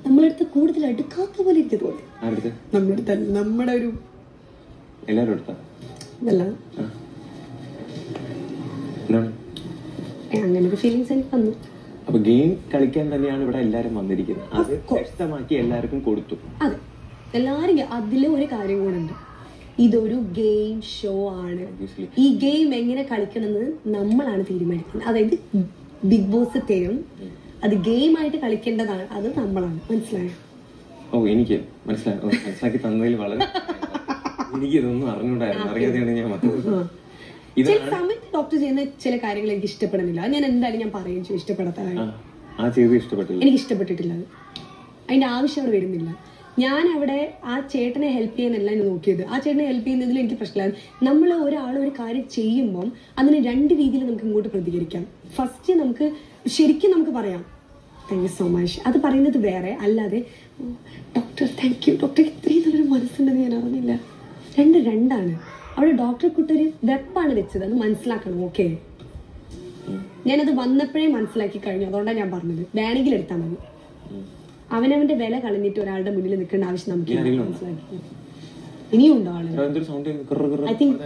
നമ്മളടുത്ത് കൂടുതൽ അടുക്കാത്ത പോലെ എനിക്ക് തോന്നി. നമ്മുടെ ഒരു അങ്ങനെ ഒരു ഫീലിങ്സ് എനിക്ക് വന്നു. അപ്പൊ ഗെയിം കളിക്കാൻ തന്നെയാണ് ഇവിടെ എല്ലാരും വന്നിരിക്കുന്നത്. അത് വ്യക്തമാക്കി എല്ലാവർക്കും കൊടുത്തു. അതെ, എല്ലാരും. അതില് ഒരു കാര്യം കൂടെ ഉണ്ട്, ഇതൊരു ഗെയിം ഷോ ആണ്. ഈ ഗെയിം എങ്ങനെ കളിക്കണമെന്ന് നമ്മളാണ് തീരുമാനിക്കുന്നത്. അതായത് ബിഗ് ബോസ് തരും, അത് ഗെയിം ആയിട്ട് കളിക്കേണ്ടതാണ്, അത് നമ്മളാണ്. മനസ്സിലായോ? ഓ, എനിക്ക് മനസ്സിലാക്കി തന്നതിൽ വളരെ എനിക്ക് ഇതൊന്നും അറിഞ്ഞൂടായിരുന്നു. അറിയാതെയാണ് ഞാൻ വന്നത്. ചില സമയത്ത് ഡോക്ടർ ചെയ്യുന്ന ചില കാര്യങ്ങൾ എനിക്ക് ഇഷ്ടപ്പെടുന്നില്ല. ഞാൻ എന്തായാലും ഞാൻ പറയും ചെയ്യും, ഇഷ്ടപ്പെടാത്ത എനിക്ക് ഇഷ്ടപ്പെട്ടിട്ടില്ല. അത് അതിന്റെ ആവശ്യം അവിടെ വരുന്നില്ല. ഞാൻ അവിടെ ആ ചേട്ടനെ ഹെൽപ്പ് ചെയ്യാനല്ല ഞാൻ നോക്കിയത്. ആ ചേട്ടനെ ഹെൽപ്പ് ചെയ്യുന്നതിൽ എനിക്ക് പ്രശ്നമാണ്. നമ്മൾ ഒരാൾ ഒരു കാര്യം ചെയ്യുമ്പം അതിന് രണ്ട് രീതിയിൽ നമുക്ക് ഇങ്ങോട്ട് പ്രതികരിക്കാം. ഫസ്റ്റ് നമുക്ക് ശരിക്കും നമുക്ക് പറയാം താങ്ക് യു സോ മച്ച്, അത് പറയുന്നത് വേറെ. അല്ലാതെ ഡോക്ടർ താങ്ക് യു, ഡോക്ടർ ഇത്രയും നല്ലൊരു മനസ്സുണ്ടെന്ന് ഞാൻ അറിഞ്ഞില്ല. രണ്ടാണ്. അവിടെ ഡോക്ടറെ കുട്ടൊരു വെപ്പാണ് വെച്ചത്, അത് മനസ്സിലാക്കണം. ഓക്കെ, ഞാനത് വന്നപ്പോഴേ മനസ്സിലാക്കി കഴിഞ്ഞു. അതുകൊണ്ടാണ് ഞാൻ പറഞ്ഞത് വേണമെങ്കിൽ എടുത്താൽ മതി. അവനവന്റെ വില കളഞ്ഞിട്ട് ഒരാളുടെ മുന്നിൽ നിൽക്കേണ്ട ആവശ്യം നമുക്ക് മനസ്സിലാക്കി. ഇനിയും ഉണ്ടോ ആളുകൾ? I think